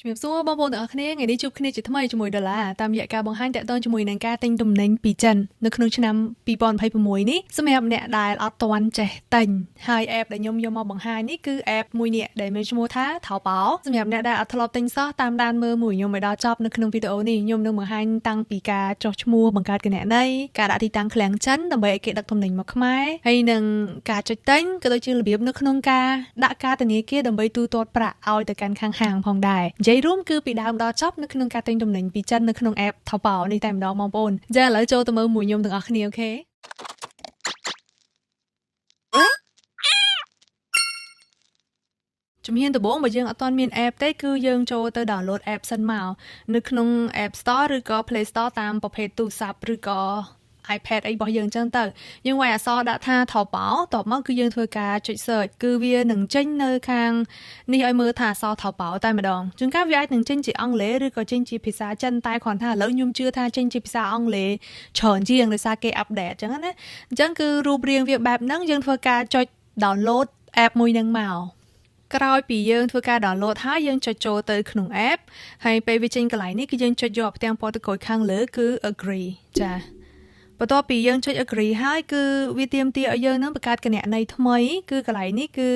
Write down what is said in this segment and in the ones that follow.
ជំរាបសួរបងប្អូនទាំងអស់គ្នាថ្ងៃនេះជួបគ្នាជាថ្មីជាមួយដុល្លារតាមរយៈការបង្ហាញតាក់ទងជាមួយនឹងការទិញទំនិញពីចិននៅក្នុងឆ្នាំ2026នេះសម្រាប់អ្នកដែលអត់ទាន់ចេះទិញហើយ app ដែលខ្ញុំយកមកបង្ហាញនេះគឺ app មួយនេះដែលមានឈ្មោះថា Taobao សម្រាប់អ្នកដែលអត់ធ្លាប់ទិញសោះតាមដានមើលមួយខ្ញុំឲ្យដល់ចប់នៅក្នុងវីដេអូនេះខ្ញុំនឹងបង្ហាញតាំងពីការចុះឈ្មោះបង្កើតគណនីការដាក់ទីតាំងឃ្លាំងចិនដើម្បីឲ្យគេដឹកទំនិញមកខ្មែរហើយនឹងការចុចទិញក៏ដូចជារបៀបនៅក្នុងការដាក់ការធនាគារដើម្បីទូទាត់ប្រាក់ឲ្យទៅកាន់ខាងហាងផងដែរនិយាយរួមគឺពីដើមដល់ចប់នៅក្នុងការទិញទំនិញពីចិននៅក្នុង app Taobao នេះតែម្ដងបងប្អូនចាឥឡូវចូលទៅមើលមួយខ្ញុំទាំងអស់គ្នាអូខេជំហានដំបូងបើយើងអត់ទាន់មាន app ទេគឺយើងចូលទៅ download app សិនមកនៅក្នុង App Store ឬក៏ Play Store តាមប្រភេទទូរស័ព្ទឬក៏ iPad អីរបស់យើងអញ្ចឹងទៅយើងវាយអក្សរដាក់ថា Taobao តបមកគឺយើងធ្វើការចុច search គឺវានឹងចេញនៅខាងនេះឲ្យមើលថាអក្សរ Taobao តែម្ដងជួនកាលវាអាចនឹងចេញជាអង់គ្លេសឬក៏ចេញជាភាសាចិនតែគ្រាន់ថាឥឡូវខ្ញុំជឿថាចេញជាភាសាអង់គ្លេសច្រើនជាងដោយសារគេ update អញ្ចឹងណាអញ្ចឹងគឺរូបរាងវាបែបហ្នឹងយើងធ្វើការចុច download app មួយហ្នឹងមកក្រោយពីយើងធ្វើការ download ហើយយើងចុចចូលទៅក្នុង app ហើយពេលវាចេញកន្លែងនេះគឺយើងចុចយកផ្ទាំងពណ៌ទឹកក្រូចខាងលើគឺ agree ចាបន្ទាប់ពីយើងចុច agree ហើយគឺវាទាមទារឲ្យយើងនឹងបង្កើតគណនីថ្មីគឺកន្លែងនេះគឺ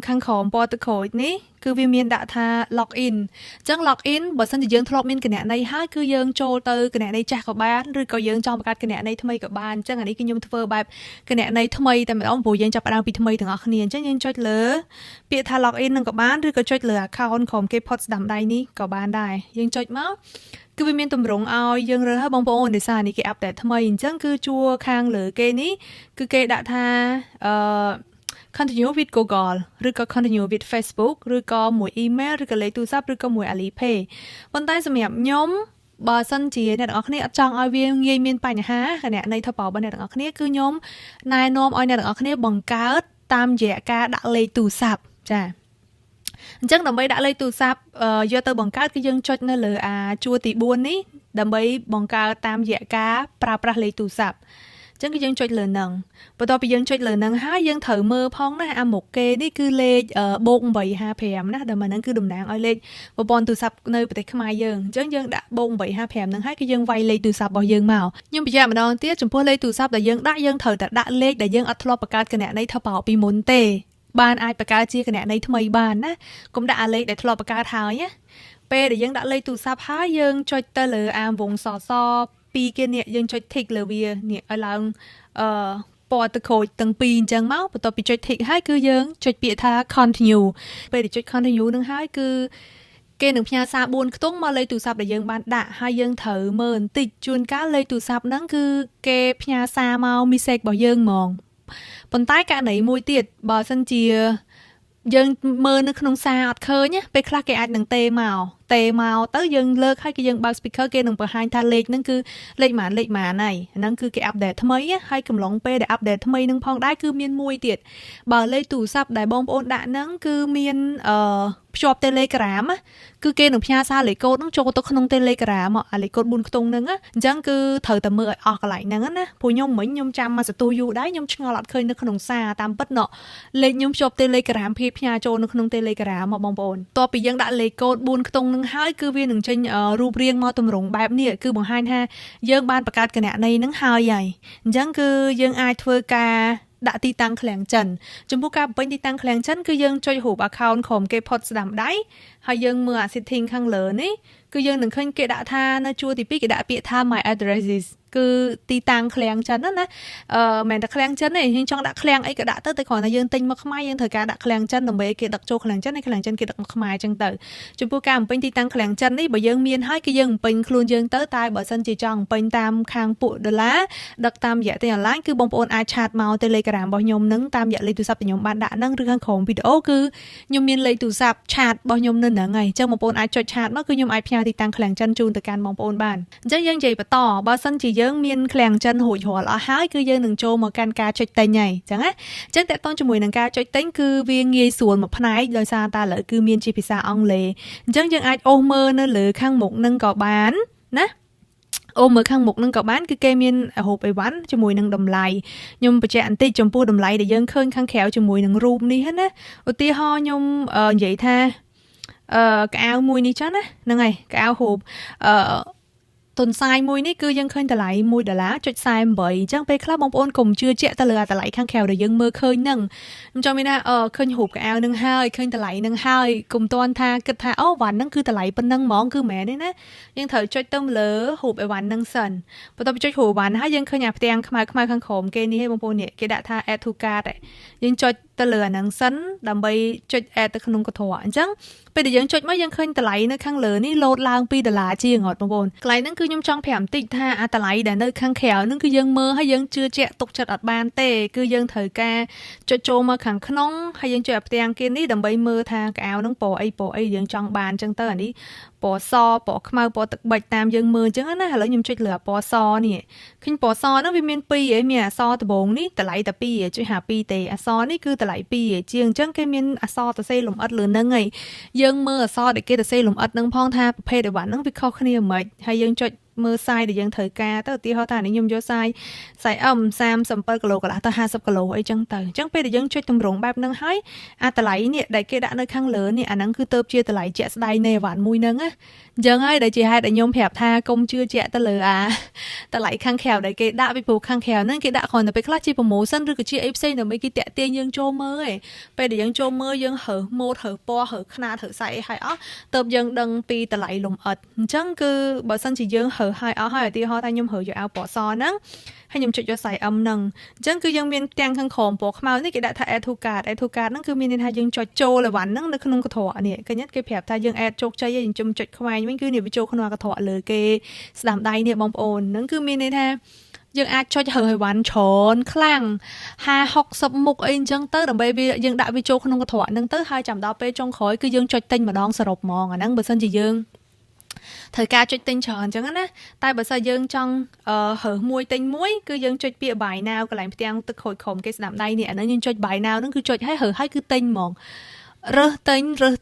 ខាងក្រោមពណ៌ទឹកក្រូចនេះគឺវាមានដាក់ថា log in អញ្ចឹង log in បើសិនជាយើងធ្លាប់មានគណនីហើយគឺយើងចូលទៅគណនីចាស់ក៏បានឬក៏យើងចង់បង្កើតគណនីថ្មីក៏បានអញ្ចឹងអានេះគឺខ្ញុំធ្វើបែបគណនីថ្មីតែម្ដងព្រោះយើងចាប់ផ្ដើមពីថ្មីទាំងអស់គ្នាអញ្ចឹងយើងចុចលើពាក្យថា log in នឹងក៏បានឬក៏ចុចលើ account ក្រុមគេផុតស្ដាំដៃនេះក៏បានដែរយើងចុចមកគឺវាមានតម្រងឲ្យយើងរើសឲ្យបងប្អូនដោយសារនេះគេអាប់ដេតថ្មីអញ្ចឹងគឺជួរខាងលើគេនេះគឺគេដាក់ថាcontinue with Google ឬក៏ continue with Facebook ឬក៏មួយ email ឬក៏លេខទូរស័ព្ទឬក៏មួយ Alipay ប៉ុន្តែសម្រាប់ខ្ញុំបើសិនជាអ្នកទាំងអស់គ្នាអត់ចង់ឲ្យវាងាយមានបញ្ហាគណនីTaobaoរបស់អ្នកទាំងអស់គ្នាគឺខ្ញុំណែនាំឲ្យអ្នកទាំងអស់គ្នាបង្កើតតាមរយៈការដាក់លេខទូរស័ព្ទចាអញ្ចឹងដើម្បីដាក់លេខទូរស័ព្ទយកទៅបង្កើតគឺយើងចុចនៅលើជួរទី4នេះដើម្បីបង្កើតតាមរយៈការប្រើប្រាស់លេខទូរស័ព្ទអញ្ចឹងគឺយើងចុចលើនឹងបន្ទាប់ពីយើងចុចលើនឹងហើយយើងត្រូវមើលផងណាមុខគេនេះគឺលេខបូក855ណាដែលមកហ្នឹងគឺតំណាងឲ្យលេខប្រព័ន្ធទូរស័ព្ទនៅប្រទេសខ្មែរយើងអញ្ចឹងយើងដាក់បូក855ហ្នឹងហើយគឺយើងវាយលេខទូរស័ព្ទរបស់យើងមកខ្ញុំបញ្ជាក់ម្ដងទៀតចំពោះលេខទូរស័ព្ទដែលយើងដាក់យើងត្រូវតែដាក់លេខដែលយើងអត់ធ្លាប់បង្កើតគណនីTaobaoពីមុនទេបានអាចបង្កើតជាគណនីថ្មីបានណាកុំដាក់លេខដែលធ្លាប់បង្កើតហើយណាពេលដែលយើងដាក់លេខទូរស័ព្ទហើយយើងចុចទៅលើវងសសពីរគេនេះយើងចុច tick លើវានេះឲ្យឡើងពណ៌ទឹកក្រូចទាំងពីរអញ្ចឹងមកបន្ទាប់ពីចុច tick ហើយគឺយើងចុចពាក្យថា continue ពេលដែលចុច continue នឹងហើយគឺគេនឹងផ្ញើសារ4ខ្ទង់មកលេខទូរស័ព្ទដែលយើងបានដាក់ហើយយើងត្រូវមើលបន្តិចជួនកាលលេខទូរស័ព្ទហ្នឹងគឺគេផ្ញើសារមក message របស់យើងហ្មងប៉ុន្តែករណីមួយទៀតបើសិនជាយើងមើលនៅក្នុងសារអត់ឃើញពេលខ្លះគេអាចនឹងទេមកទៅយើងលើកហើយគេយើងបើក speaker គេនឹងបង្ហាញថាលេខហ្នឹងគឺលេខម៉ានហើយហ្នឹងគឺគេអាប់ដេតថ្មីហើយកំឡុងពេលដែលអាប់ដេតថ្មីហ្នឹងផងដែរគឺមានមួយទៀតបើលេខទូរស័ព្ទដែលបងប្អូនដាក់ហ្នឹងគឺមានភ្ជាប់ Telegram គឺគេនឹងផ្ញើសារលេខកូដហ្នឹងចូលទៅក្នុង Telegram លេខកូដ4ខ្ទង់ហ្នឹងអញ្ចឹងគឺត្រូវតែមើលឲ្យអស់កន្លែងហ្នឹងណាព្រោះខ្ញុំចាំមកសទូយូរដែរខ្ញុំឆ្ងល់អត់ឃើញនៅក្នុងសារតាមពិតណោះលេខខ្ញុំភ្ជាប់ Telegram ភីផ្ញើចូលនៅក្នុង Telegram មកបងប្អូនតបពីយើងដាក់លេខកូដ4ខ្ទង់នឹងហើយគឺវានឹងចេញរូបរាងមកទម្រង់បែបនេះគឺបង្ហាញថាយើងបានបង្កើតគណនីនឹងហើយអញ្ចឹងគឺយើងអាចធ្វើការដាក់ទីតាំងឃ្លាំងចិនចំពោះការបំពេញទីតាំងឃ្លាំងចិនគឺយើងចុចរូប account ក្រុមគេផុតស្ដាំដៃហើយយើងមើលsetting ខាងលើនេះគឺយើងនឹងឃើញគេដាក់ថានៅជួរទី2គេដាក់ពាក្យថា my addresses គឺទីតាំងឃ្លាំងចិនណាមិនតែឃ្លាំងចិនទេយើងចង់ដាក់ឃ្លាំងអីក៏ដាក់ទៅគ្រាន់តែយើងទិញមកខ្មែរយើងត្រូវការដាក់ឃ្លាំងចិនដើម្បីគេដឹកចូលឃ្លាំងចិនហើយឃ្លាំងចិនគេដឹកមកខ្មែរអញ្ចឹងទៅចំពោះការបំពេញទីតាំងឃ្លាំងចិននេះបើយើងមានហើយគឺយើងបំពេញខ្លួនយើងទៅតែបើសិនជាចង់បំពេញតាមខាងពួកដុល្លារដឹកតាមរយៈទិញអនឡាញគឺបងប្អូនអាចឆាតមក Telegram របស់ខ្ញុំនឹងតាមរយៈលេខទូរស័ព្ទដែលខ្ញុំបានដាក់ហ្នឹងឬខាងក្រោមវីដេអូគឺខ្ញុំមានលេខទូរស័ព្ទឆាតរបស់ខ្ញុំនៅហ្នឹងហើយអញ្ចឹងបងប្អូនអាចចុចឆាតមកគឺខ្ញុំអាចផ្ញើទីតាំងឃ្លាំងចិនជូនទៅកាន់បងប្អូនបានអញ្ចឹងយើងនិយាយបន្តបើសិនជាយើងមានឃ្លាំងចិនរួចរាល់អស់ហើយគឺយើងនឹងចូលមកកាន់ការចុចទិញហើយអញ្ចឹងណាអញ្ចឹងតើតើជាមួយនឹងការចុចទិញគឺវាងាយស្រួលមួយផ្នែកដោយសារតែឥឡូវគឺមានជាភាសាអង់គ្លេសអញ្ចឹងយើងអាចអូសមើលនៅលើខាងមុខនឹងក៏បានណាអូមើលខាងមុខនឹងក៏បានគឺគេមានរូបអីវ៉ាន់ជាមួយនឹងតម្លៃខ្ញុំបញ្ជាក់បន្តិចចំពោះតម្លៃដែលយើងឃើញខាងក្រៅជាមួយនឹងរូបនេះណាឧទាហរណ៍ខ្ញុំនិយាយថា cái áo mùi ní chắc á nâng này cái áo hộp tuần sai mùi ní cứ dân khơi tờ lại mùi đà lá chốt sai bởi chẳng bê khá bông ôn cùng chưa chạy tờ lừa tờ lại khang khèo để dân mơ khơi nâng cho mình khơi hộp cái áo nâng hai khơi tờ lại nâng hai cùng toàn tha kịch tha và nâng cứ tờ lại bên nâng món cứ mẹ đấy nè dân thời chốt tâm lỡ hộp ở ván nâng sần và tôi chốt hộp ván hai dân khơi nhà tiền khai khang khổm kê ní hay bông ôn nhẹ cái đã tha add to cart đấy dân chốt tờ lừa nâng sân đầm bay chốt add tờ không có thỏa chẳng bây giờยังจดไม่ยังเคยตะไลในข้างเหลือนี่โลดลางปีดลาจีงอดบางคนไกลนั่นคือยังจ้องแผมติดท่าตะไลแต่ในข้างแขวนั่นคือยังมือให้ยังเชื่อเจาะตกจัดอัดบานเต้คือยังเถยกาจะโจมาขังขนมให้ยังเจาะเตียงกินนี่ดับใบมือท่ากาวนั่งปอไอยังจ้องบานจังเตอร์อันนี้ปอซอปอขมาปอตึกใบตามยังมือจังนั้นแล้วยังจดเหลือปอซอนี่ขึ้นปอซอนั่นวิมีนปีเอ๋เมียซอตะบงนี่ตะไลตะปีเอ๋ช่วยหาปีเตะซอนี่คือตะไลปีเอ๋เจียงจังแกมีนซอตะเซลมอัดเหลือนั่งไงยังมือซอเด็กเกตเซลมอัดนั่งพองท่าประเภทเดี๋ยววันนั่งวิเคราะห์คะแนนใหม่ให้ยังจดมือทรายเดี๋ยวยังเถยกาตั้งตีเขาตาในยมโยทรายใส่สัมเปิลกะโหลกะละตั้ง50 กะโหลไอ้จังเตยจังไปเดี๋ยวยังช่วยตำรวจแบบนั่งให้ตะไลเนี่ยได้เกดในข้างเหลือเนี่ยอันนั้นคือเติบเชียตะไลเจสไดในหวานมุยนั่งอะยังให้ได้จีให้ได้ยมแผบท่ากงเชื่อเจตะเหลือตะไลข้างแขวได้เกดไปผูกข้างแขวนั่นเกดคนแต่ไปคลาดจีโปรโมชั่นหรือกับจีเอฟซีเนี่ยไม่กี่เตะเตียงยังโจมเมย์ไปเดี๋ยวยังโจมเมย์ยังเหอโมดเหอปอเหอขนาดเหอใส่ให้เติบยังดังปีตะไลลมอัดจังคือบอสันจียังเหอให้ที่เขาทายมเหออยู่เอาปอซอนั่งให้ยมจุดจะใส่นั่งจังคือยังมีแตงข้างขอมปอกมานี่ก็ได้ถ้าแอดทูการนั่นคือมีในทายยังจุดโจเลยวันนั่งในขนมกระถอเนี่ยก็ยัดเก็บแผบทายยังแอดโจกใจยังจมจุดเข้าไปมันคือเนี่ยไปโจขนมกระถอเลยเกสนามใดเนี่ยบอมโอนนั่นคือมีในทายยังอาจช่วยเหยวันชนคลั่ง50 มุกเองจังเตอร์แต่ใบยังได้ไปโจขนมกระถอนั่งเตอร์ให้จำได้ไปจงคอยคือยังจุดเต็งมาดองสลบมองนั่งเบอร์ซันจียังthời ca trích tinh tròn chẳng á tại bởi sao dương trong hở môi tinh muối cứ dương trích bịa bài nào cái làm tiếng tức hồi khom cái làm đây nè nó nhưng trích bài nào nó cứ trích hay hở hay cứ tinh mòn rơ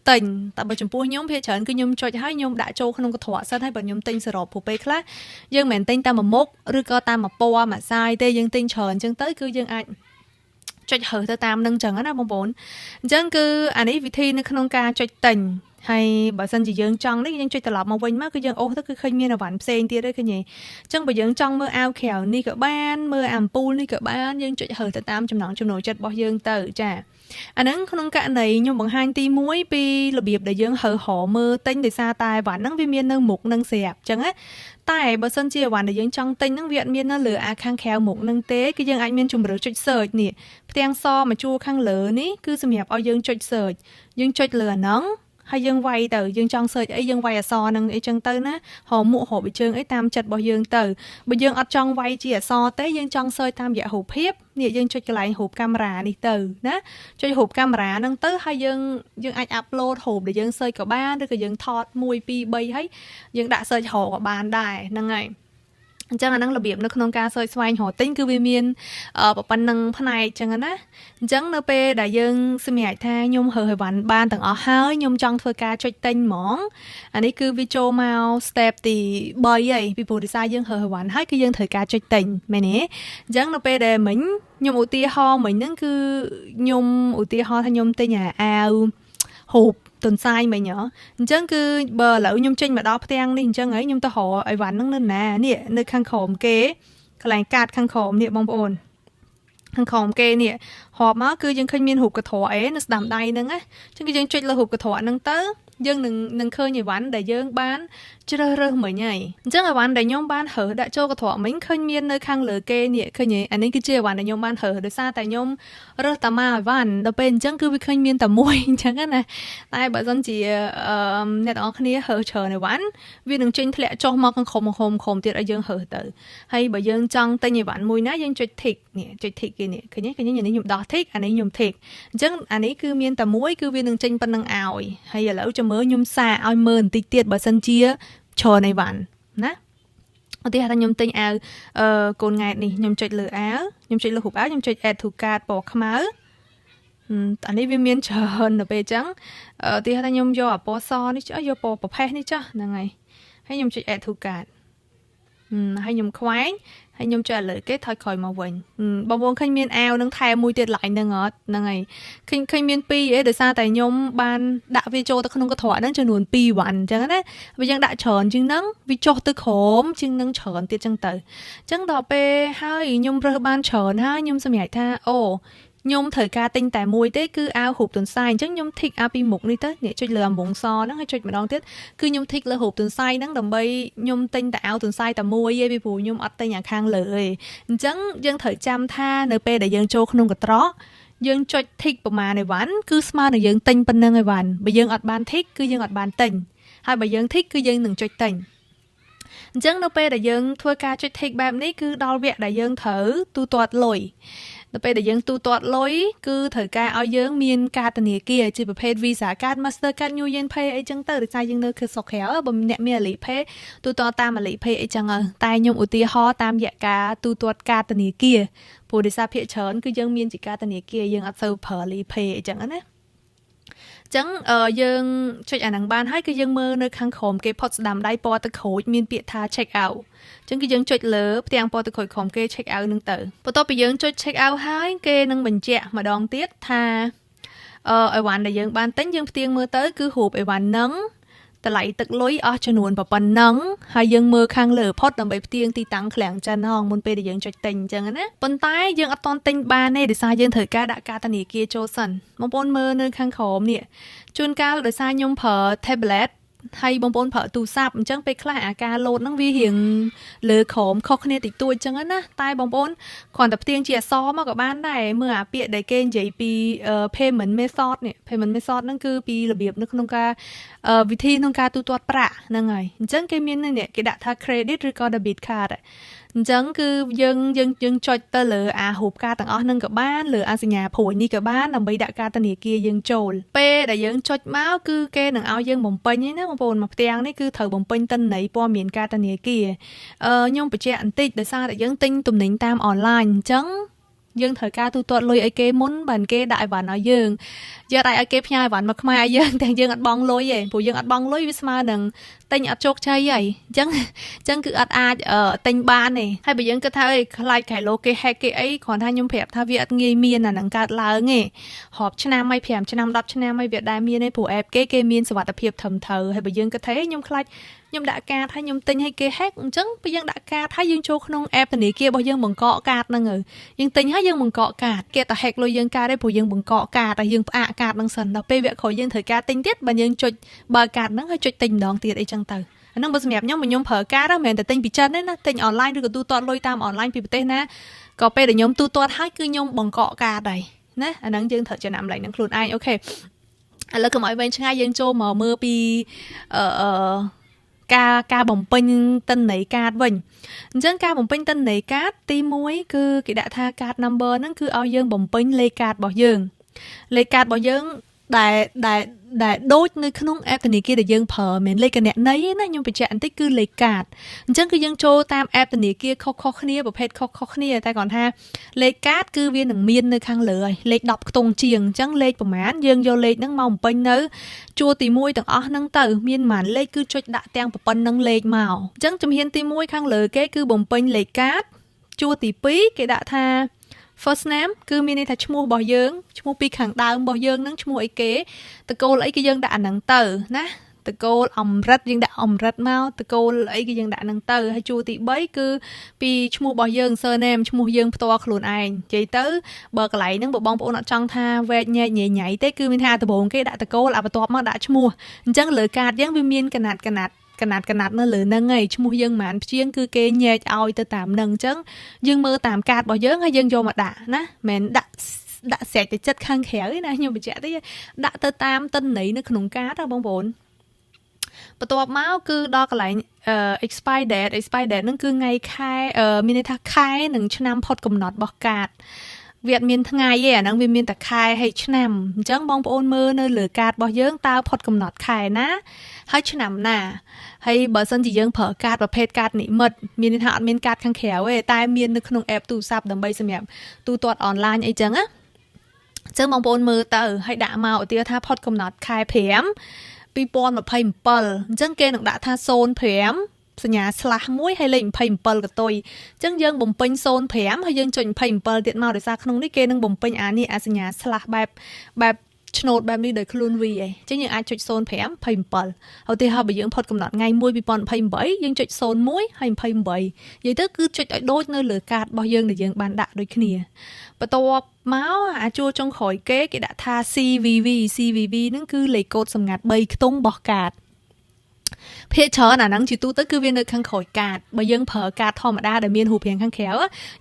tinh tại bởi chúng tôi nhóm phía trên cứ nhóm trích hay nhóm đã trâu không có thỏa sân hay bởi nhóm tinh sờ phụ bê khác dương mền tinh ta mà mốt rư co ta mà po mà sai tê dương tinh tròn chẳng tới cứ dương anh trích hở ta tam nâng trần á bông bốn chẳng cứ anh ấy vị thi nó không ca trích tinh hay bà sân chỉ dương trong đấyยังช่วยตลอดมาวิ่งมากก็ยังโอ้ถ้าคือเคยมีหวานเซนตีได้คือไงจังไปยังtrong mưa ao khèoนี่กับบ้านmưa ảm puนี่กับบ้านยังช่วยเหอแต่ตามจำนองจำนวนจัดบ่ยังเต๋อจ้ะอันนั้นขนมกะไหนยมบางฮันตีมุ้ยปีระเบียบได้ยังเหอหอมือเต้นได้ซาตายหวานนั่งวิเมียนนั่งหมกนั่งเสียบจังáแต่bà sân chiaหวานได้ยังtrongเต้นนั่งเวียนเมียนนั่งเหลือข้างแขวหมกนั่งเต้ก็ยังไอเมียนจุ่มหรือจุดเสิร์ชนี่เตียงซอมาจูข้างเหลือนี่คือสมัยเอายังจุดเสิร์ชยังจุดเหลือน้องhay dương vay từ dương trong sợi ấy dương vay so nâng ấy chân tư ná hồ mụ hồ bị trơn ấy tam chật bỏ dương từ bây dương ở trong vay chỉ so tới dương trong sợi tam dạ hộp hiếp nè dương cho lại hộp camera đi từ ná cho hộp camera nâng tới hay dương anh upload hộp để dương sợi cả ba được cái dương thọt mùi pi bay ấy dương đã sợi hồ của bàn đài nâng ngàyจังอันนั้นระเบียบนักขนมการซอยสวายหัวติ้งคือวิเมียนปปันนังพนัยจังอันนะจังเนเปได้ยังสมัยแท้ยมเหยวันบ้านต่างอ๋อห้ายมจังเฟอร์การช่วยติ้งหมองอันนี้คือวิโจมาสเตปตีบอยใหญ่ปีปูดีไซน์ยังเหยวันให้คือยังเถยการช่วยติ้งแม่เนี่ยจังเนเปได้เหมือนยมอุติฮอเหมือนนั่นคือยมอุติฮอทยมเตยเอาหูตุนไซไหมเนาะจังคือเบอร์เหล่ายมเจนมาดอพเตียงนี่จังไงยมตะหอไอวันนั่งนั่นน่ะเนี่ยในข้างขอมเก๋กลายกาดข้างขอมเนี่ยบองโอนข้างขอมเก๋เนี่ยหอบมาคือยังเคยมีหูกระถอเอ๋ในสนามใดนึงอ่ะจังคือยังเจนละหูกระถอนั่งเต้ยังหนึ่งเคยใหญ่วันแต่ยังบ้านจะเริ่มเหมือนไงจังไอวันแต่ยมบ้านเหอได้โจกระถอมิ้งเคยมีในข้างเหลือเก๋เนี่ยเคยไงอันนี้คือเจ้าวันแต่ยมบ้านเหอโดยซาแต่ยมเริ่มตามาวันเราเป็นจังคือวิเคยมีแต่มวยจังกันนะแต่แบบจังจีเนี่ยตอนนี้เหอเฉยในวันวิหนึ่งเจนทะเลโจมากันคมติดไอยังเหอเตอให้แบบยังจังแต่ใหญ่วันมวยนะยังจุดถิกเนี่ยจุดถิกกันเนี่ยคือเนี่ยอย่างนี้ยมดอทิกอันนี้ยมถิกจังอันนี้คือมีแต่มวยคือวิหนึ่งเจนเป็นนางอ่อยให้อย่าแล้วจะเมื่อยมซาเอาเมินติดเตียดแบบสันเชียโชว์ในวันนะเอาที่ท่านยมติงเอาโกนไงนี่ยมจุดเหลือเอายมจุดเหลือหุบเอายมจุดแอดถูกการปอกขมาอันนี้วิเมียนเชิญเดี๋ยวไปจังที่ท่านยมโยปอซอนี่จ้ะโยปอปะแพนี่จ้ะยังไงให้ยมจุดแอดถูกการ ហើយខ្ញុំខ្វែងហើយខ្ញុំចុចលើគេថយក្រោយមកវិញបងប្អូនឃើញមានអាវនឹងថែមមួយទៀតឡើងហ្នឹងអត់ហ្នឹងហើយឃើញមាន2អីដោយសារតែខ្ញុំបានដាក់វាចូលទៅក្នុងកន្ត្រកហ្នឹងចំនួន2វ៉ាន់អញ្ចឹងណាវាយើងដាក់ច្រើនជាងហ្នឹងវាចុះទៅក្រោមជាងហ្នឹងច្រើនទៀតអញ្ចឹងទៅអញ្ចឹងដល់ពេលហើយខ្ញុំរើសបានច្រើនហើយខ្ញុំសម្រេចថាអូខ្ញុំត្រូវការទិញតែមួយទេគឺអាវហូបទុនសាយអញ្ចឹងខ្ញុំធីកអាពីមុខនេះទៅនេះចុចលើអំបងសហ្នឹងហើយចុចម្ដងទៀតគឺខ្ញុំធីកលើហូបទុនសាយហ្នឹងដើម្បីខ្ញុំទិញតែអាវទុនសាយតែមួយឯងពីព្រោះខ្ញុំអត់ទិញអាខាងលើទេអញ្ចឹងយើងត្រូវចាំថានៅពេលដែលយើងចូលក្នុងកន្ត្រកយើងចុចធីកប្រមាណឯវ៉ាន់គឺស្មើនឹងយើងទិញប៉ុណ្្នឹងឯវ៉ាន់បើយើងអត់បានធីកគឺយើងអត់បានទិញហើយបើយើងធីកគឺយើងនឹងចុចទិញអញ្ចឹងនៅពេលដែលយើងធ្វើការចុចធីកបែបនេះគឺដល់វគ្គដែលយើងត្រូវទូទាត់លុយនៅពេលដែលយើងទូទាត់លុយគឺត្រូវការឲ្យយើងមានកាតធនាគារជាប្រភេទ Visa Card Mastercard New Yen Pay អីចឹងទៅដោយសារយើងនៅគឺស្រុកក្រៅបើអ្នកមាន Alipay ទូទាត់តាម Alipay អីចឹងតែខ្ញុំឧទាហរណ៍តាមរយៈការទូទាត់កាតធនាគារព្រោះដោយសារភាគច្រើនគឺយើងមានជាកាតធនាគារយើងអត់សូវប្រើ Alipay អីចឹងណាចឹងយើងចុចអាហ្នឹងបានហើយគឺយើងមើលនៅខាងក្រោមគេផុតស្ដាំដៃពណ៌ទឹកក្រូចមានពាក្យថា check out ចឹងគឺយើងចុចលើផ្ទាំងពណ៌ទឹកក្រូចក្រោមគេ check out ហ្នឹងទៅបន្ទាប់ពីយើងចុច check out ហើយគេនឹងបញ្ជាក់ម្ដងទៀតថាអីវ៉ាន់ដែលយើងបានទិញយើងផ្ទៀងមើលទៅគឺរូបអីវ៉ាន់ហ្នឹងតម្លៃទឹកលុយអស់ចំនួនប៉ុណ្ណឹងហើយយើងមើលខាងលើផុតដើម្បីផ្ទៀងទីតាំងឃ្លាំងចិនហងមុនពេលដែលយើងចុចទិញអញ្ចឹងណាប៉ុន្តែយើងអត់តន់ទិញបានទេដោយសារយើងត្រូវការដាក់កាតធនាគារចូលសិនបងប្អូនមើលនៅខាងក្រោមនេះជួនកាលដោយសារខ្ញុំប្រើ tablet ហើយបងប្អូនប្រើទូរស័ព្ទអញ្ចឹងពេលខ្លះអាការលោតហ្នឹងវារៀងលើក្រោមខុសគ្នាតិចតួចអញ្ចឹងណាតែបងប្អូនគ្រាន់តែផ្ទៀងជាអក្សរមកក៏បានដែរមើលអាពាក្យដែលគេនិយាយពី payment method នេះ payment method ហ្នឹងគឺពីរបៀបនៅក្នុងការវិធីក្នុងការទូទាត់ប្រាក់ហ្នឹងហើយអញ្ចឹងគេមាននេះគេដាក់ថា credit ឬក៏ debit card អញ្ចឹងគឺយើងចុចទៅលើអារូបការទាំងអស់ហ្នឹងក៏បានលើអាសញ្ញាព្រួយនេះក៏បានដើម្បីដាក់ការធនាគារយើងចូលពេលដែលយើងចុចមកគឺគេនឹងឲ្យយើងបំពេញហ្នឹងណាបងប្អូនមកផ្ទាំងនេះគឺត្រូវបំពេញទិន្នន័យព័ត៌មានការធនាគារខ្ញុំបញ្ជាក់បន្តិចដោយសារតែយើងទិញទំនិញតាមអនឡាញអញ្ចឹងយើងត្រូវការទូទាត់លុយឲ្យគេមុនបានគេដាក់អីវ៉ាន់ឲ្យយើងយកឲ្យគេផ្ញើអីវ៉ាន់មកខ្មែរឲ្យយើងតែយើងអត់បង់លុយទេព្រោះយើងអត់បង់លុយវាស្មើនឹងទិញអត់ជោគជ័យហីអញ្ចឹងគឺអត់អាចទិញបានទេហើយបើយើងគិតថាខ្លាចខែលោគេ hack គេអីគ្រាន់តែខ្ញុំប្រាប់ថាវាអត់ងាយមានអានឹងកើតឡើងទេរាប់ឆ្នាំហើយ5ឆ្នាំ10ឆ្នាំហើយវាដែរមានទេព្រោះ app គេមានសុវត្ថិភាពត្រឹមត្រូវហើយបើយើងគិតថាខ្ញុំខ្លាចខ្ញុំដាក់កាតហើយខ្ញុំទិញឲ្យគេ hack អញ្ចឹងពេលយើងដាក់កាតហើយយើងចូលក្នុង app ធនាគាររបស់យើងបង្កកកាតហ្នឹងយើងទិញហើយយើងបង្កកកាតគេតែ hack លុយយើងកាតទេព្រោះយើងបង្កកកាតហើយយើងផ្អាកកាតហ្នឹងសិនដល់ពេលវគ្គក្រោយយើងត្រូវការទិញទៀតបើយើងចុចបើកាតហ្នឹងហើយចុចទិញម្ដងទៀតអីចឹងទៅអាហ្នឹងបើសម្រាប់ខ្ញុំប្រើកាតមិនមែនតែទិញពីចិនទេណាទិញអនឡាញឬក៏ទូទាត់លុយតាមអនឡាញពីប្រទេសណាក៏ពេលដែលខ្ញុំទូទាត់ហើយគឺខ្ញុំបង្កកកាតហើយណាអាហ្នឹងយើងត្រូវចំណាំឡើងនឹងខ្លួនឯងអូខេឥឡូវកុំឲ្យវែងឆ្ងាយយើងចូលមកមើលពីការបំពេញទិន្នន័យកាតវិញអញ្ចឹងការបំពេញទិន្នន័យកាតទី1គឺគេដាក់ថាកាត number ហ្នឹងគឺឲ្យយើងបំពេញលេខកាតរបស់យើងលេខកាតរបស់យើងដែលដូចនៅក្នុង app ធនាគារដែលយើងប្រើមិនមែនលេខគណនីទេណាខ្ញុំបញ្ជាក់បន្តិចគឺលេខកាតអញ្ចឹងគឺយើងចូលតាម app ធនាគារខុសៗគ្នាប្រភេទខុសៗគ្នាតែគ្រាន់ថាលេខកាតគឺវានឹងមាននៅខាងលើហើយលេខ10ខ្ទង់ជាងអញ្ចឹងលេខប្រមាណយើងយកលេខហ្នឹងមកបំពេញនៅជួរទី1ទាំងអស់ហ្នឹងទៅមានប៉ុន្មានលេខគឺចុចដាក់ទាំងប៉ុណ្្នឹងលេខមកអញ្ចឹងជំហានទី1ខាងលើគេគឺបំពេញលេខកាតជួរទី2គេដាក់ថា first name គឺមានន័យថាឈ្មោះរបស់យើងឈ្មោះពីខាងដើមរបស់យើងហ្នឹងឈ្មោះអីគេតកូលអីគឺយើងដាក់អាហ្នឹងទៅណាតកូលអម្រិតយើងដាក់អម្រិតមកតកូលអីគឺយើងដាក់ហ្នឹងទៅហើយជួរទី3គឺពីឈ្មោះរបស់យើង surname ឈ្មោះយើងផ្ទាល់ខ្លួនឯងនិយាយទៅបើកន្លែងហ្នឹងបើបងប្អូនអត់ចង់ថាវែកញែកញ៉ៃទេគឺមានថាដំបូងគេដាក់តកូលបន្ទាប់មកដាក់ឈ្មោះអញ្ចឹងលើកាតយើងវាមានកណាត់នៅលើហ្នឹងឯងឈ្មោះយើងមិនព្យាងគឺគេញែកឲ្យទៅតាមហ្នឹងអញ្ចឹងយើងមើលតាមកាតរបស់យើងហើយយើងយកមកដាក់ណាមិនដាក់ស្រេចទៅចិត្តខាងក្រៅទេណាខ្ញុំបញ្ជាក់ទេដាក់ទៅតាមទិន្នន័យនៅក្នុងកាតបងប្អូនបន្ទាប់មកគឺដល់កន្លែងexpire date ហ្នឹងគឺថ្ងៃខែមានន័យថាខែនិងឆ្នាំផុតកំណត់របស់កាតវាអត់មានថ្ងៃទេអាហ្នឹងវាមានតែខែហើយឆ្នាំអញ្ចឹងបងប្អូនមើលនៅលើកាតរបស់យើងតើផុតកំណត់ខែណាហើយឆ្នាំណាហើយបើសិនជាយើងប្រើកាតប្រភេទកាតនិមិត្តមានន័យថាអត់មានកាតខាងក្រៅទេតែមាននៅក្នុង app ទូរស័ព្ទដើម្បីសម្រាប់ទូទាត់អនឡាញអីចឹងណាអញ្ចឹងបងប្អូនមើលទៅហើយដាក់មកឧទាហរណ៍ថាផុតកំណត់ខែ5 2027អញ្ចឹងគេនឹងដាក់ថា05 សញ្ញា slash 1ហើយលេខ27កតុយអញ្ចឹងយើងបំពេញ05ហើយយើងចុច27ទៀតមកដោយសារក្នុងនេះគេនឹងបំពេញអានេះអាសញ្ញា slash បែបឆ្នោតបែបនេះដោយខ្លួនវាឯងអញ្ចឹងយើងអាចចុច05 27ឧទាហរណ៍បើយើងផុតកំណត់ថ្ងៃ1 2028យើងចុច01ហើយ28និយាយទៅគឺចុចឲ្យដូចនៅលើកាតរបស់យើងដែលយើងបានដាក់ដូចគ្នាបន្ទាប់មកអាជួរចុងក្រោយគេដាក់ថា CVV ហ្នឹងគឺលេខកូដសម្ងាត់3ខ្ទង់របស់កាតភាគច្រើនអាហ្នឹងជាទូទៅគឺវានៅខាងក្រោយកាតបើយើងប្រើកាតធម្មតាដែលមានរូបរាងខាងក្រៅ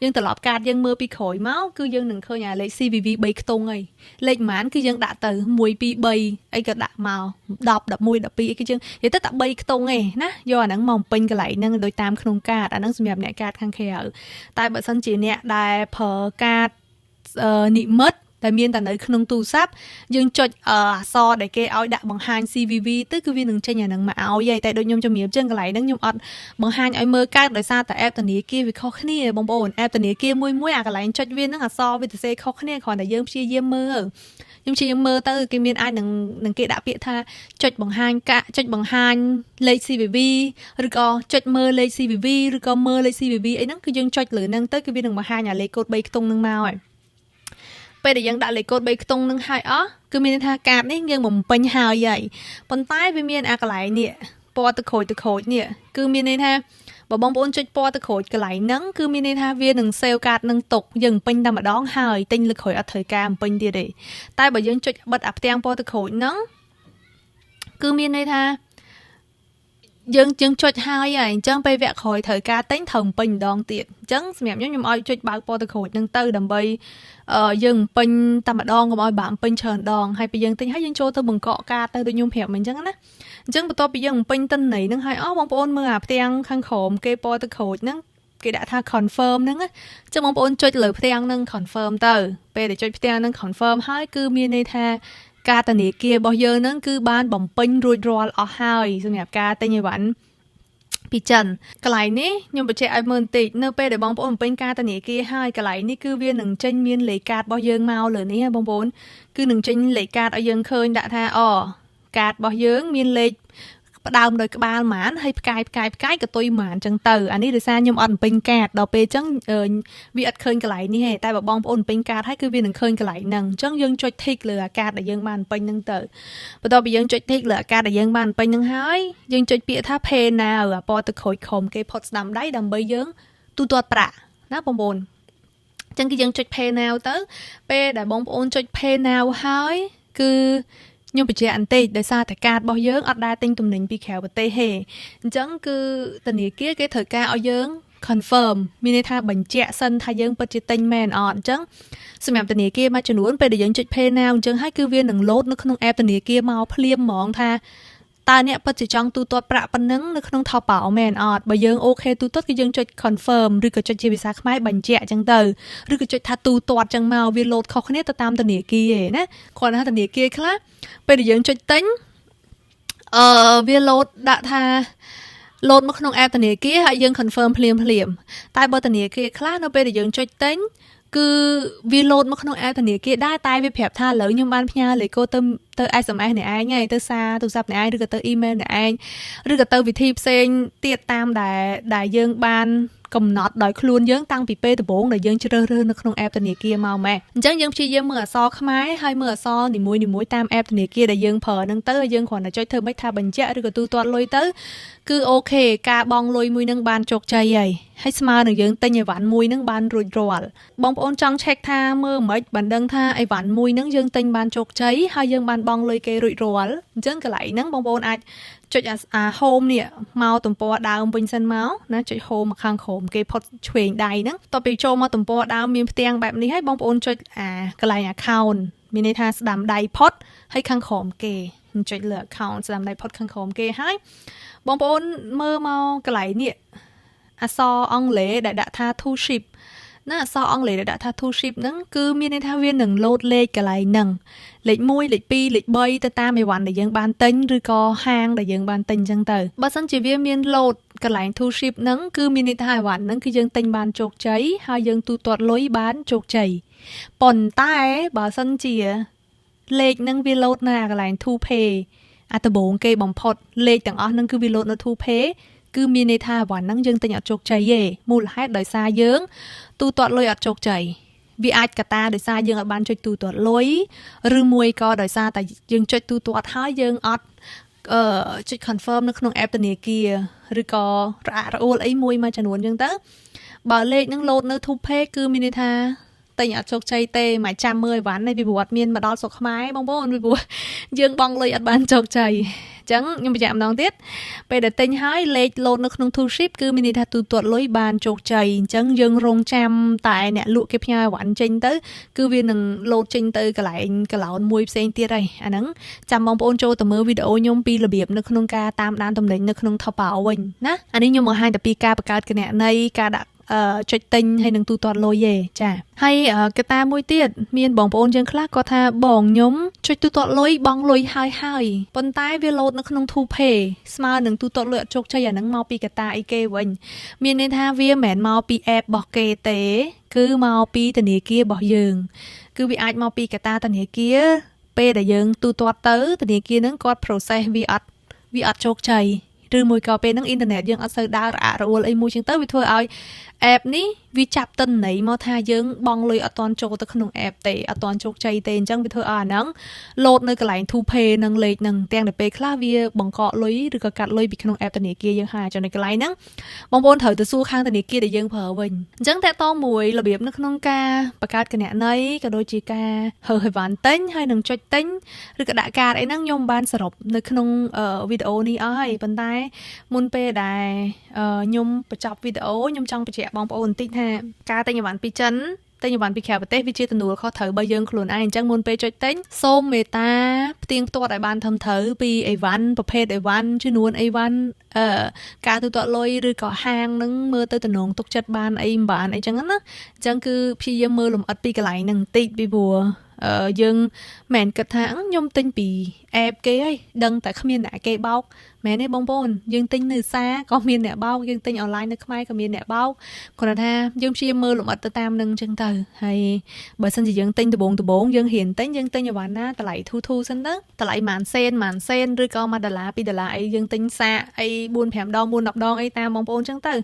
យើងត្រឡប់កាតយើងមើលពីក្រោយមកគឺយើងនឹងឃើញអាលេខ CVV 3ខ្ទង់ហើយលេខប៉ុន្មានគឺយើងដាក់ទៅ1 2 3អីក៏ដាក់មក10 11 12អីគឺយើងនិយាយទៅតែ3ខ្ទង់ឯងណាយកអាហ្នឹងមកបំពេញកន្លែងហ្នឹងដោយតាមក្នុងកាតអាហ្នឹងសម្រាប់អ្នកកាតខាងក្រៅតែបើសិនជាអ្នកដែលប្រើកាតនិមិត្តតែមានតែនៅក្នុងទូរស័ព្ទយើងចុចអក្សរដែលគេឲ្យដាក់បង្ហាញ CVV ទៅគឺវានឹងចេញអាហ្នឹងមកឲ្យហើយតែដូចខ្ញុំជំរាបចឹងកន្លែងហ្នឹងខ្ញុំអត់បង្ហាញឲ្យមើលកើតដោយសារតែ app ធនាគារវាខុសគ្នាបងប្អូន app ធនាគារមួយអាកន្លែងចុចវាហ្នឹងអក្សរវាទៅសេខុសគ្នាគ្រាន់តែយើងព្យាយាមមើលខ្ញុំព្យាយាមមើលទៅគេមានអាចនឹងគេដាក់ពាក្យថាចុចបង្ហាញចុចបង្ហាញលេខ CVV ឬក៏ចុចមើលលេខ CVV ឬក៏មើលលេខ CVV អីហ្នឹងគឺយើងចុចលើហ្នឹងទៅគឺវានឹងបង្ហាញអាលេខកូដ3ខ្ទង់ហ្នឹងមកហើយពេលដែលយើងដាក់លេខកូដ3ខ្ទង់នឹងហើយអស់គឺមានន័យថាកាតនេះយើងបំពេញហើយប៉ុន្តែវាមានអាកន្លែងនេះពណ៌ទឹកក្រូចនេះគឺមានន័យថាបើបងប្អូនចុចពណ៌ទឹកក្រូចកន្លែងហ្នឹងគឺមានន័យថាវានឹងសេវកាតនឹងទុកយើងបំពេញតែម្ដងហើយទិញលើក្រោយអត់ត្រូវការបំពេញទៀតទេតែបើយើងចុចបិទអាផ្ទាំងពណ៌ទឹកក្រូចហ្នឹងគឺមានន័យថាយើងចុចហើយអញ្ចឹងពេលវគ្គក្រោយត្រូវការទិញត្រូវបំពេញម្ដងទៀតអញ្ចឹងសម្រាប់ខ្ញុំឲ្យចុចបើកពណ៌ទឹកក្រូចហ្នឹងទៅដើម្បីយើងបំពេញតែម្ដងកុំឲ្យបាក់បំពេញច្រើនដងហើយពេលយើងទិញហើយយើងចូលទៅបង្កក់កាតទៅដូចខ្ញុំប្រាប់មិញអញ្ចឹងណាអញ្ចឹងបន្ទាប់ពីយើងបំពេញទិន្នន័យហ្នឹងហើយបងប្អូនមើលអាផ្ទាំងខាងក្រោមគេពណ៌ទឹកក្រូចហ្នឹងគេដាក់ថា confirm ហ្នឹងអញ្ចឹងបងប្អូនចុចលើផ្ទាំងហ្នឹង confirm ទៅពេលដែលចុចផ្ទាំងហ្នឹង confirm ហើយគឺមានន័យថាការធនាគាររបស់យើងហ្នឹងគឺបានបំពេញរួចរាល់អស់ហើយសម្រាប់ការទិញអីវ៉ាន់ពីចិនកន្លែងនេះខ្ញុំបញ្ជាក់ឲ្យមើលបន្តិចនៅពេលដែលបងប្អូនបំពេញការធនាគារហើយកន្លែងនេះគឺវានឹងចេញមានលេខកាតរបស់យើងមកលើនេះបងប្អូនគឺនឹងចេញលេខកាតឲ្យយើងឃើញដាក់ថាកាតរបស់យើងមានលេខផ្ដើមដោយក្បាលហ្មានហើយផ្កាយកតុយហ្មានអញ្ចឹងទៅអានេះដោយសារខ្ញុំអត់បំពេញកាតដល់ពេលអញ្ចឹងវាអត់ឃើញកន្លែងនេះទេតែបើបងប្អូនបំពេញកាតហើយគឺវានឹងឃើញកន្លែងហ្នឹងអញ្ចឹងយើងចុច tick លើអាកាតដែលយើងបានបំពេញហ្នឹងទៅបន្ទាប់ពីយើងចុច tick លើអាកាតដែលយើងបានបំពេញហ្នឹងហើយយើងចុចពាក្យថា pay now អាពណ៌ទឹកក្រូចខំគេផុតស្ដាំដៃដើម្បីយើងទូទាត់ប្រាក់ណាបងប្អូនអញ្ចឹងគឺយើងចុច pay now ទៅពេលដែលបងប្អូនចុច pay now ហើយគឺខ្ញុំបញ្ជាក់បន្តិចដោយសារតែកាតរបស់យើងអត់ដែលទិញទំនិញពីក្រៅប្រទេសទេអញ្ចឹងគឺធនាគារគេត្រូវការឲ្យយើង confirm មានន័យថាបញ្ជាក់សិនថាយើងពិតជាទិញមែនអត់អញ្ចឹងសម្រាប់ធនាគារមួយចំនួនពេលដែលយើងចុច pay now អញ្ចឹងហើយគឺវានឹង load នៅក្នុង app ធនាគារមកភ្លាមហ្មងថាតើអ្នកពិតជាចង់ទូទាត់ប្រាក់ប៉ុណ្ណឹងនៅក្នុងថោប៉ៅមែនអត់បើយើងអូខេទូទាត់គឺយើងចុច confirm ឬក៏ចុចជាភាសាខ្មែរបញ្ជាក់អញ្ចឹងទៅឬក៏ចុចថាទូទាត់អញ្ចឹងមកវា load ខុសគ្នាទៅតាមធនាគារឯណាគ្រាន់តែធនាគារខ្លះពេលដែលយើងចុចទិញវា load ដាក់ថា load មកក្នុង app ធនាគារហើយយើង confirm ភ្លាមតែបើធនាគារខ្លះនៅពេលដែលយើងចុចទិញគឺវា load មកក្នុង app ធនាគារដែរតែវាប្រាប់ថាឥឡូវខ្ញុំបានផ្ញើលេខកូដទៅ SMS អ្នកឯងហើយទៅសារទូរស័ព្ទអ្នកឯងឬក៏ទៅ email អ្នកឯងឬក៏ទៅវិធីផ្សេងទៀតតាមដែលយើងបានកំណត់ដោយខ្លួនយើងតាំងពីពេលដំបូងដែលយើងជ្រើសរើសនៅក្នុង app ធនាគារមកម៉េះអញ្ចឹងយើងព្យាយាមមើលអក្សរខ្មែរហើយមើលអក្សរនីមួយៗតាម app ធនាគារដែលយើងប្រើហ្នឹងទៅហើយយើងគ្រាន់តែចុចធ្វើម៉េចថាបញ្ជាក់ឬក៏ទូទាត់លុយទៅគឺអូខេការបង់លុយមួយហ្នឹងបានជោគជ័យហើយស្មើនឹងយើងទិញអីវ៉ាន់មួយហ្នឹងបានរួចរាល់បងប្អូនចង់ check ថាមើលមិនបានដឹងថាអីវ៉ាន់មួយហ្នឹងយើងទិញបានជោគជ័យហើយយើងបានបង់លុយគេរួចរាល់អញ្ចឹងកន្លែងហ្នឹងបងប្អូនអាចចុចអា home នេះមកទំព័រដើមវិញសិនមកណាចុច home មកខាងក្រោមគេផុតឆ្វេងដៃហ្នឹងតទៅពីចូលមកទំព័រដើមមានផ្ទាំងបែបនេះហើយបងប្អូនចុចកន្លែង account មានន័យថាស្ដាំដៃផុតហើយខាងក្រោមគេចុចលើ account ស្ដាំដៃផុតខាងក្រោមគេហើយបងប្អូនមើលមកកន្លែងនេះអក្សរអង់គ្លេសដែលដាក់ថា to ship ណាអក្សរអង់គ្លេសដែលដាក់ថា to ship ហ្នឹងគឺមានន័យថាវានឹង load លេខកន្លែងហ្នឹងលេខ1លេខ2លេខ3ទៅតាមអីវ៉ាន់ដែលយើងបានទិញឬក៏ហាងដែលយើងបានទិញអញ្ចឹងទៅបើសិនជាវាមាន load កន្លែង to ship ហ្នឹងគឺមានន័យថាអីវ៉ាន់ហ្នឹងគឺយើងទិញបានជោគជ័យហើយយើងទូទាត់លុយបានជោគជ័យប៉ុន្តែបើសិនជាលេខហ្នឹងវា load នៅកន្លែង to pay ដំបូងគេបំផុតលេខទាំងអស់ហ្នឹងគឺវា load នៅ to pay គឺមានន័យថាវ៉ាន់ហ្នឹងយើងទិញអត់ជោគជ័យទេមូលហេតុដោយសារយើងទូទាត់លុយអត់ជោគជ័យវាអាចកត្តាដោយសារយើងអត់បានចុចទូទាត់លុយឬមួយក៏ដោយសារតែយើងចុចទូទាត់ហើយយើងអត់ចុច confirm នៅក្នុង app ធនាគារឬក៏រអាក់រអួលអីមួយចំនួនអញ្ចឹងទៅបើលេខហ្នឹង load នៅ 2pay គឺមានន័យថាតែអត់ជោគជ័យទេមិនចាំមើលអីវ៉ាន់ទេពីព្រោះអត់មានមកដល់ស្រុកខ្មែរបងប្អូនពីព្រោះយើងបង់លុយអត់បានជោគជ័យអញ្ចឹងខ្ញុំបញ្ជាក់ម្ដងទៀតពេលដែលទិញហើយលេខ load នៅក្នុង 2 ship គឺមានន័យថាទូទាត់លុយបានជោគជ័យអញ្ចឹងយើងរងចាំតែអ្នកលក់គេផ្ញើវ៉ាន់ចេញទៅគឺវានឹង load ចេញទៅកន្លែងកន្លោនមួយផ្សេងទៀតហើយអាហ្នឹងចាំបងប្អូនចូលទៅមើលវីដេអូខ្ញុំពីរបៀបនៅក្នុងការតាមដានទំនិញនៅក្នុង Taobao វិញណាអានេះខ្ញុំបង្ហាញតែពីការបង្កើតគណនីការដាក់ចុចទិញហើយនឹងទូទាត់លុយទេចាហើយកត្តាមួយទៀតមានបងប្អូនយើងខ្លះគាត់ថាបងខ្ញុំចុចទូទាត់លុយបង់លុយហើយប៉ុន្តែវាលោតនៅក្នុង 2pay ស្មើនឹងទូទាត់លុយអត់ជោគជ័យអាហ្នឹងមកពីកត្តាអីគេវិញមានន័យថាវាមិនមែនមកពី app របស់គេទេគឺមកពីធនាគាររបស់យើងគឺវាអាចមកពីកត្តាធនាគារពេលដែលយើងទូទាត់ទៅធនាគារហ្នឹងគាត់ process វាអត់ជោគជ័យឬមួយក៏ពេលហ្នឹងអ៊ីនធឺណិតយើងអត់សូវដើររអាក់រអួលអីមួយចឹងទៅវាធ្វើឲ្យ app នេះវាចាប់ទិន្នន័យមកថាយើងបង់លុយអត់ទាន់ចូលទៅក្នុង app ទេអត់ទាន់ជោគជ័យទេអញ្ចឹងវាធ្វើឲ្យអាហ្នឹង load នៅកន្លែង 2pay នឹងលេខហ្នឹងទាំងតែពេលខ្លះវាបង្កក់លុយឬក៏កាត់លុយពីក្នុង app ធនាគារយើងហើយចំណុចកន្លែងហ្នឹងបងប្អូនត្រូវទៅសួរខាងធនាគារដែលយើងប្រើវិញអញ្ចឹងតើតមួយរបៀបនៅក្នុងការបង្កើតគណនីក៏ដូចជាការហើអីវ៉ាន់ទិញហើយនឹងចុចទិញឬក៏ដាក់កាតអីហ្នឹងខ្ញុំបានសរុបនៅក្នុងវីដេអូនេះអស់ហើយប៉ុន្តែមុនពេលដែលខ្ញុំបញ្ចប់វីដេអូខ្ញុំចង់បញ្ជាក់បងប្អូនបន្តិចថាការទិញអីវ៉ាន់ពីចិនទិញអីវ៉ាន់ពីក្រៅប្រទេសវាជាទំនួលខុសត្រូវរបស់យើងខ្លួនឯងអញ្ចឹងមុនពេលចុចទិញសូមមេត្តាផ្ទៀងផ្ទាត់ឲ្យបានត្រឹមត្រូវពីអីវ៉ាន់ប្រភេទអីវ៉ាន់ចំនួនអីវ៉ាន់ការទូទាត់លុយឬក៏ហាងនឹងមើលទៅតំណងទុកចិត្តបានអីមិនបានអីចឹងណាអញ្ចឹងគឺព្យាយាមមើលលម្អិតពីកន្លែងហ្នឹងបន្តិចពីព្រោះយើងមិនគិតថាខ្ញុំទិញពី app គេហើយដឹងតែគ្មានអ្នកគេបោកមែនទេបងប្អូនយើងទិញនៅផ្សារក៏មានអ្នកបោកយើងទិញអនឡាញនៅខ្មែរក៏មានអ្នកបោកគាត់ថាយើងព្យាយាមមើលលម្អិតទៅតាមនឹងអញ្ចឹងទៅហើយបើសិនជាយើងទិញដំបងយើងហ៊ានទិញយើងទិញអីវ៉ាន់ណាតម្លៃធូរសិនទៅតម្លៃម៉ានសេនឬក៏$1 $2អីយើងទិញសាកអី4-5 ដង 4-10 ដងអីតាមបងប្អូនអញ្ចឹងទៅ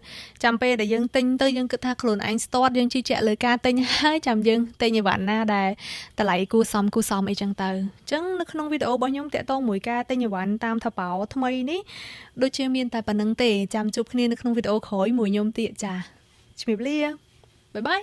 ចាំពេលដែលយើងទិញទៅយើងគិតថាខ្លួនឯងស្ទាត់យើងជឿជាក់លើការទិញហើយចាំយើងទិញអីវ៉ាន់ណាដែលតម្លៃគួរសមអីចឹងទៅអញ្ចឹងនៅក្នុងវីដេអូរបស់ខ្ញុំតាក់ទងមួយការទិញអីវ៉ាន់តាម Taobao ថ្មីនេះដូចជាមានតែប៉ុណ្្នឹងទេចាំជួបគ្នានៅក្នុងវីដេអូក្រោយមួយខ្ញុំទៀតចាជំរាបលាបាយបាយ